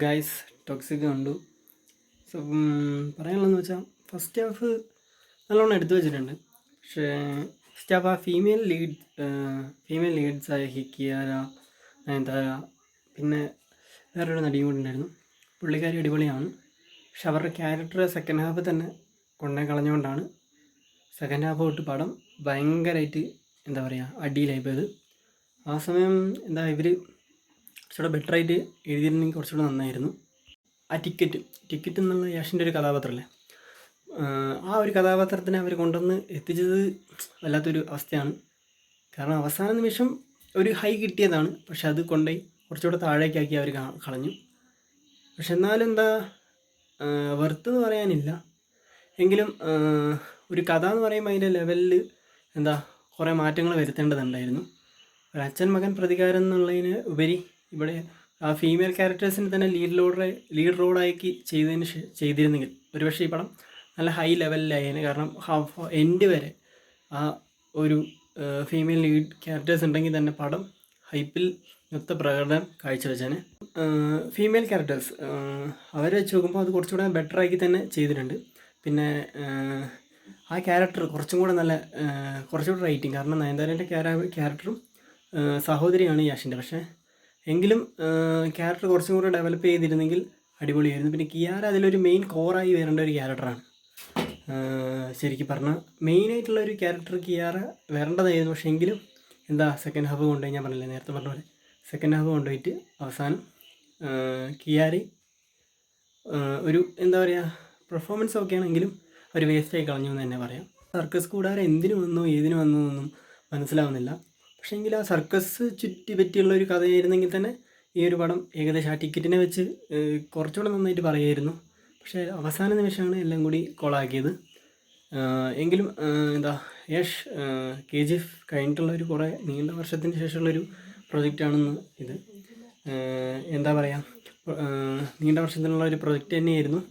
Guys toxic കണ്ടു. So പറയാനുള്ളതെന്ന് വെച്ചാൽ ഫസ്റ്റ് ഹാഫ് നല്ലോണം എടുത്തു വെച്ചിട്ടുണ്ട്. പക്ഷേ ഫസ്റ്റ് ഹാഫ് ആ ഫീമെയിൽ ലീഡ്സായ കിയാര, നയൻതാര, പിന്നെ വേറൊരു നടിയും കൂടി ഉണ്ടായിരുന്നു. പുള്ളിക്കാരി അടിപൊളിയാണ്. പക്ഷെ അവരുടെ ക്യാരക്ടർ സെക്കൻഡ് ഹാഫ് തന്നെ കൊണ്ടേ കളഞ്ഞുകൊണ്ടാണ് സെക്കൻഡ് ഹാഫ് തൊട്ട് പടം ഭയങ്കരമായിട്ട് എന്താ പറയുക അടിയിലായി പോയത്. ആ സമയം ഇവർ കുറച്ചുകൂടെ ബെറ്ററായിട്ട് എഴുതിയിരുന്നെങ്കിൽ കുറച്ചുകൂടെ നന്നായിരുന്നു. ആ ടിക്കറ്റ് എന്നുള്ള യാഷിൻ്റെ ഒരു കഥാപാത്രമല്ലേ, ആ ഒരു കഥാപാത്രത്തിനെ അവർ കൊണ്ടുവന്ന് എത്തിച്ചത് വല്ലാത്തൊരു അവസ്ഥയാണ്. കാരണം അവസാന നിമിഷം ഒരു ഹൈ കിട്ടിയതാണ്, പക്ഷെ അത് കൊണ്ടുപോയി കുറച്ചുകൂടെ താഴേക്കാക്കി അവർ കളഞ്ഞു. പക്ഷെ എന്നാലും വെർത്ത് എന്ന് പറയാനില്ല. എങ്കിലും ഒരു കഥ എന്ന് പറയുമ്പോൾ അതിൻ്റെ ലെവലിൽ കുറേ മാറ്റങ്ങൾ വരുത്തേണ്ടതുണ്ടായിരുന്നു. ഒരു അച്ഛൻ മകൻ പ്രതികാരം എന്നുള്ളതിന് ഉപരി ഇവിടെ ആ ഫീമെയിൽ ക്യാരക്ടേഴ്സിന് തന്നെ ലീഡ് റോളാക്കി ചെയ്തിരുന്നെങ്കിൽ ഒരുപക്ഷെ ഈ പടം നല്ല ഹൈ ലെവലിലായേനെ. കാരണം എൻഡ് വരെ ആ ഒരു ഫീമെയിൽ ലീഡ് ക്യാരക്ടേഴ്സ് ഉണ്ടെങ്കിൽ തന്നെ പടം ഹൈപ്പിൽ മൊത്ത പ്രകടനം കാഴ്ചവെച്ചാണ്. ഫീമെയിൽ ക്യാരക്ടേഴ്സ് അവരെ വെച്ച് നോക്കുമ്പോൾ അത് കുറച്ചുകൂടെ ബെറ്ററാക്കി തന്നെ ചെയ്തിട്ടുണ്ട്. പിന്നെ ആ ക്യാരക്ടർ കുറച്ചുകൂടെ റൈറ്റിങ്. കാരണം നയൻതാരേൻ്റെ ക്യാരക്ടറും സഹോദരിയാണ് യാഷിൻ്റെ. പക്ഷേ എങ്കിലും ക്യാരക്ടർ കുറച്ചും കൂടെ ഡെവലപ്പ് ചെയ്തിരുന്നെങ്കിൽ അടിപൊളിയായിരുന്നു. പിന്നെ കിയാര അതിലൊരു മെയിൻ കോറായി വരേണ്ട ഒരു ക്യാരക്ടറാണ്. ശരിക്കും പറഞ്ഞാൽ മെയിനായിട്ടുള്ള ഒരു ക്യാരക്ടർ കിയാര വരേണ്ടതായിരുന്നു. പക്ഷേ എങ്കിലും സെക്കൻഡ് ഹാഫ് കൊണ്ടുപോയി, ഞാൻ പറഞ്ഞില്ലേ നേരത്തെ പറഞ്ഞ പോലെ സെക്കൻഡ് ഹാഫ് കൊണ്ടുപോയിട്ട് അവസാനം കിയാര ഒരു പെർഫോമൻസ് ഒക്കെ ആണെങ്കിലും ഒരു വേസ്റ്റായി കളഞ്ഞു എന്ന് തന്നെ പറയാം. സർക്കസ് കൂടാതെ എന്തിനു വന്നു ഏതിനു വന്നു എന്നൊന്നും മനസ്സിലാവുന്നില്ല. പക്ഷേ എങ്കിൽ ആ സർക്കസ് ചുറ്റി പറ്റിയുള്ള ഒരു കഥയായിരുന്നെങ്കിൽ തന്നെ ഈ ഒരു പടം ഏകദേശം ആ ടിക്കറ്റിനെ വെച്ച് കുറച്ചുകൂടെ നന്നായിട്ട് പറയുമായിരുന്നു. പക്ഷേ അവസാന നിമിഷമാണ് എല്ലാം കൂടി കൊളാക്കിയത്. എങ്കിലും യഷ് KGF കഴിഞ്ഞിട്ടുള്ളൊരു കുറേ നീണ്ട വർഷത്തിന് ശേഷമുള്ളൊരു പ്രൊജക്റ്റാണെന്ന് ഇത്. നീണ്ട വർഷത്തിലുള്ള ഒരു പ്രൊജക്റ്റ് തന്നെയായിരുന്നു.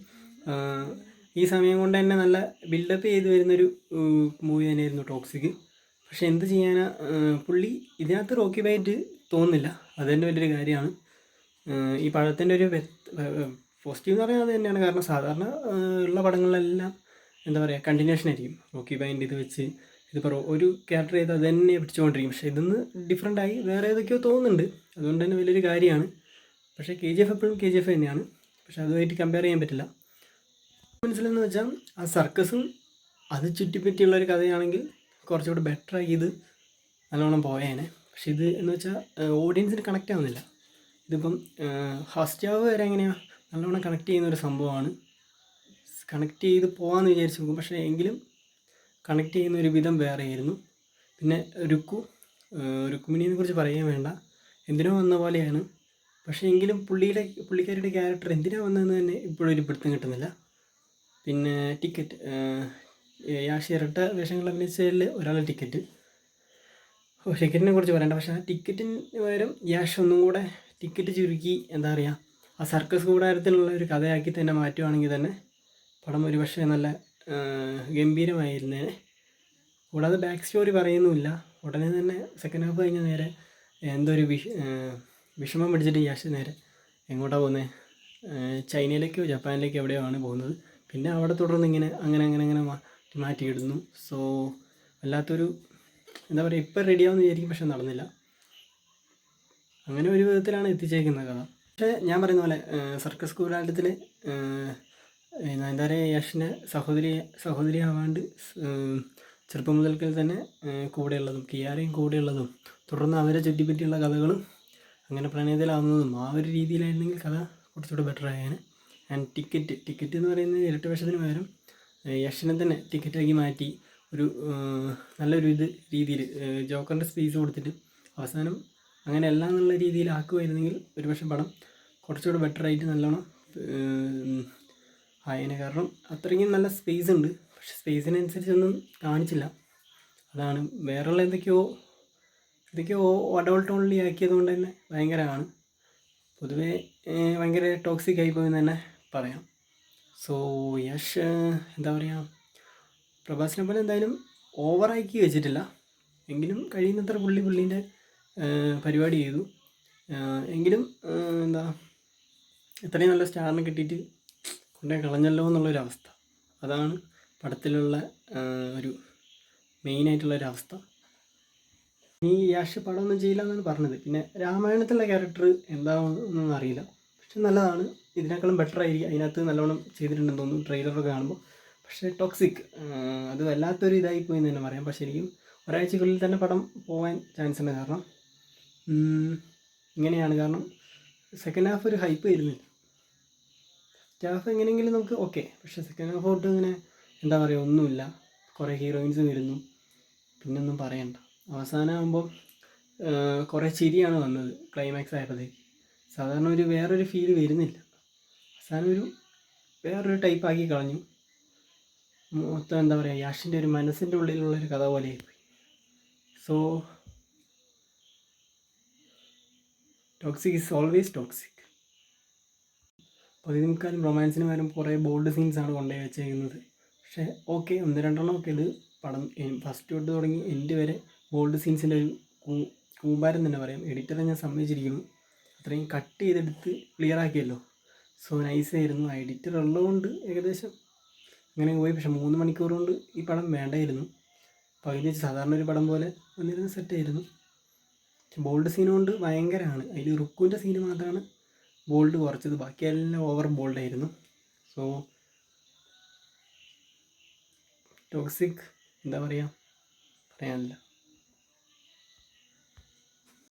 ഈ സമയം കൊണ്ട് തന്നെ നല്ല ബിൽഡപ്പ് ചെയ്ത് വരുന്നൊരു മൂവി തന്നെയായിരുന്നു ടോക്സിക്. പക്ഷെ എന്ത് ചെയ്യാനാ, പുള്ളി ഇതിനകത്ത് റോക്കി ബായിട്ട് തോന്നുന്നില്ല. അത് തന്നെ വലിയൊരു കാര്യമാണ്. ഈ പടത്തിൻ്റെ ഒരു പോസിറ്റീവ് എന്ന് പറയുന്നത് അത് തന്നെയാണ്. കാരണം സാധാരണ ഉള്ള പടങ്ങളിലെല്ലാം കണ്ടിന്യൂഷൻ ആയിരിക്കും. റോക്കി ബായിൻ്റെ ഇത് വെച്ച് ഇതിപ്പോൾ ഒരു ക്യാരക്ടർ ചെയ്ത് അത് തന്നെ പിടിച്ചുകൊണ്ടിരിക്കും. പക്ഷേ ഇതൊന്ന് ഡിഫറെൻ്റായി വേറെ ഏതൊക്കെയോ തോന്നുന്നുണ്ട്. അതുകൊണ്ട് തന്നെ വലിയൊരു കാര്യമാണ്. പക്ഷേ KGF എപ്പോഴും KGF തന്നെയാണ്. പക്ഷെ അതുമായിട്ട് കമ്പയർ ചെയ്യാൻ പറ്റില്ല. മനസ്സിലെന്ന് വെച്ചാൽ ആ സർക്കസും അത് ചുറ്റിപ്പറ്റിയുള്ളൊരു കഥയാണെങ്കിൽ കുറച്ചുകൂടി ബെറ്ററായി ഇത് നല്ലോണം പോയേനെ. പക്ഷെ ഇത് എന്ന് വെച്ചാൽ ഓഡിയൻസിന് കണക്റ്റ് ആവുന്നില്ല. ഇതിപ്പം ഫസ്റ്റ് ഹാഫ് വരെ എങ്ങനെയാണ് നല്ലോണം കണക്ട് ചെയ്യുന്നൊരു സംഭവമാണ്. കണക്ട് ചെയ്ത് പോകാമെന്ന് വിചാരിച്ച് നോക്കും. പക്ഷേ എങ്കിലും കണക്ട് ചെയ്യുന്ന ഒരു വിധം വേറെയായിരുന്നു. പിന്നെ രുക്മിണിയെ കുറിച്ച് പറയാൻ വേണ്ട, എന്തിനോ വന്ന പോലെയാണ്. പക്ഷേ എങ്കിലും പുള്ളിക്കാരിയുടെ ക്യാരക്ടർ എന്തിനാണ് വന്നതെന്ന് തന്നെ ഇപ്പോഴും ഒരു പിടുത്തം കിട്ടുന്നില്ല. പിന്നെ ടിക്കറ്റ് യാഷ് ഇരട്ട വേഷങ്ങൾ അഭിനയിച്ചതിൽ ഒരാളുടെ ടിക്കറ്റിനെ കുറിച്ച് പറയണ്ട. പക്ഷേ ആ ടിക്കറ്റിന് പകരം യാഷ് ഒന്നും കൂടെ ടിക്കറ്റ് ചുരുക്കി ആ സർക്കസ് കൂടാരത്തിലുള്ള ഒരു കഥയാക്കി തന്നെ മാറ്റുവാണെങ്കിൽ തന്നെ പടം ഒരു പക്ഷേ നല്ല ഗംഭീരമായിരുന്നേനെ. കൂടാതെ ബാക്ക് സ്റ്റോറി പറയുന്നുമില്ല. ഉടനെ തന്നെ സെക്കൻഡ് ഹാഫ് കഴിഞ്ഞ നേരെ എന്തോ ഒരു വിഷമം പിടിച്ചിട്ട് യാഷ് നേരെ എങ്ങോട്ടാണ് പോകുന്നത്, ചൈനയിലേക്കോ ജപ്പാനിലേക്കോ എവിടെയോ ആണ് പോകുന്നത്. പിന്നെ അവിടെ തുടർന്ന് അങ്ങനെ മാറ്റിയിടുന്നു. സോ വല്ലാത്തൊരു ഇപ്പം റെഡിയാവുമെന്ന് വിചാരിക്കും. പക്ഷെ നടന്നില്ല. അങ്ങനെ ഒരു വിധത്തിലാണ് എത്തിച്ചേക്കുന്ന കഥ. പക്ഷേ ഞാൻ പറയുന്ന പോലെ സർക്കസ് കൂടാരത്തിൽ നയൻതാര യഷിനെ സഹോദരി ആവാണ്ട് ചെറുപ്പം മുതൽക്കൽ തന്നെ കൂടെയുള്ളതും കിയാരയും കൂടെയുള്ളതും തുടർന്ന് അവരെ ചുറ്റിപ്പറ്റിയുള്ള കഥകളും അങ്ങനെ പ്രണയത്തിലാവുന്നതും ആ ഒരു രീതിയിലായിരുന്നെങ്കിൽ കഥ കുറച്ചുകൂടെ ബെറ്റർ ആയേനെ. ആൻഡ് ടിക്കറ്റ് എന്ന് പറയുന്നത് ഇരട്ട വേഷത്തിന് പകരം യഷിനെ തന്നെ ടിക്കറ്റാക്കി മാറ്റി ഒരു നല്ലൊരു രീതിയിൽ ജോക്കറിൻ്റെ സ്പേസ് കൊടുത്തിട്ട് അവസാനം അങ്ങനെ എല്ലാം എന്നുള്ള രീതിയിൽ ആക്കുമായിരുന്നെങ്കിൽ ഒരുപക്ഷെ പടം കുറച്ചുകൂടെ ബെറ്ററായിട്ട് നല്ലോണം ആയേനെ. കാരണം അത്രയ്ക്കും നല്ല സ്പേസ് ഉണ്ട്. പക്ഷെ സ്പേസിനനുസരിച്ചൊന്നും കാണിച്ചില്ല. അതാണ് വേറെയുള്ള എന്തൊക്കെയോ അഡൾട്ട് ഓൺലി ആക്കിയത് കൊണ്ട് തന്നെ ഭയങ്കരമാണ്. പൊതുവേ ഭയങ്കര ടോക്സിക് ആയിപ്പോയെന്ന് തന്നെ പറയാം. സോ യഷ് പ്രഭാസിനെ പോലെ എന്തായാലും ഓവറാക്കി വെച്ചിട്ടില്ല. എങ്കിലും കഴിയുന്നത്ര പുള്ളീൻ്റെ പരിപാടി ചെയ്തു. എങ്കിലും ഇത്രയും നല്ല സ്റ്റാറിന് കിട്ടിയിട്ട് കൊണ്ടേ കളഞ്ഞല്ലോ എന്നുള്ളൊരവസ്ഥ. അതാണ് പടത്തിലുള്ള ഒരു മെയിനായിട്ടുള്ളൊരവസ്ഥ. ഈ യാഷ് പടമൊന്നും ചെയ്യില്ല എന്നാണ് പറഞ്ഞത്. പിന്നെ രാമായണത്തിലുള്ള ക്യാരക്ടർ എന്താണെന്നൊന്നും അറിയില്ല, പക്ഷെ നല്ലതാണ്. ഇതിനേക്കാളും ബെറ്റർ ആയിരിക്കും, അതിനകത്ത് നല്ലോണം ചെയ്തിട്ടുണ്ടെന്ന് തോന്നുന്നു ട്രെയിലറൊക്കെ കാണുമ്പോൾ. പക്ഷേ ടോക്സിക് അത് വല്ലാത്തൊരു ഇതായി പോയി എന്ന് തന്നെ പറയാം. പക്ഷേ ശരിക്കും ഒരാഴ്ചക്കുള്ളിൽ തന്നെ പടം പോകാൻ ചാൻസ് ഉണ്ട്. കാരണം ഇങ്ങനെയാണ്. കാരണം സെക്കൻഡ് ഹാഫ് ഒരു ഹൈപ്പ് വരുന്നില്ല. ഫസ്റ്റ് ഹാഫ് എങ്ങനെയെങ്കിലും നമുക്ക് ഓക്കെ, പക്ഷേ സെക്കൻഡ് ഹാഫ് തൊട്ട് ഇങ്ങനെ എന്താ പറയുക, ഒന്നുമില്ല. കുറേ ഹീറോയിൻസ് വരുന്നു, പിന്നൊന്നും പറയണ്ട. അവസാനമാകുമ്പോൾ കുറേ ചിരിയാണ് വന്നത് ക്ലൈമാക്സ് ആയപ്പോഴത്തേക്ക്. സാധാരണ വേറൊരു ഫീൽ വരുന്നില്ല. അവസാനം വേറൊരു ടൈപ്പാക്കി കളഞ്ഞു. മൊത്തം എന്താ പറയുക, യാഷിൻ്റെ ഒരു മനസ്സിൻ്റെ ഉള്ളിലുള്ളൊരു കഥ പോലെയായിപ്പോയി. So toxic is always toxic. പകുതി മുക്കാലും റൊമാൻസിന് പകരം കുറേ ബോൾഡ് സീൻസാണ് കൊണ്ടുപോയി വെച്ചേക്കുന്നത്. പക്ഷേ ഓക്കെ, ഒന്ന് രണ്ടെണ്ണം ഒക്കെ ഇത് പടം ഫസ്റ്റ് തൊട്ട് തുടങ്ങി എൻഡ് വരെ ബോൾഡ് സീൻസിൻ്റെ ഒരു കൂമ്പാരം തന്നെ പറയാം. എഡിറ്ററെ ഞാൻ സമ്മതിച്ചിരിക്കുന്നു, അത്രയും കട്ട് ചെയ്തെടുത്ത് ക്ലിയർ ആക്കിയല്ലോ. സോ നൈസായിരുന്നു. ആ എഡിറ്റർ ഉള്ളതുകൊണ്ട് ഏകദേശം അങ്ങനെ പോയി. പക്ഷേ 3 മണിക്കൂർ കൊണ്ട് ഈ പടം വേണ്ടായിരുന്നു. പകുതി വെച്ച് സാധാരണ ഒരു പടം പോലെ വന്നിരുന്ന സെറ്റായിരുന്നു. ബോൾഡ് സീൻ കൊണ്ട് ഭയങ്കരമാണ്. അതിൽ റുക്കുവിൻ്റെ സീന് മാത്രമാണ് ബോൾഡ് കുറച്ചത്, ബാക്കിയെല്ലാം ഓവർ ബോൾഡായിരുന്നു. സോ ടോക്സിക് എന്താ പറയുക, പറയാനില്ല.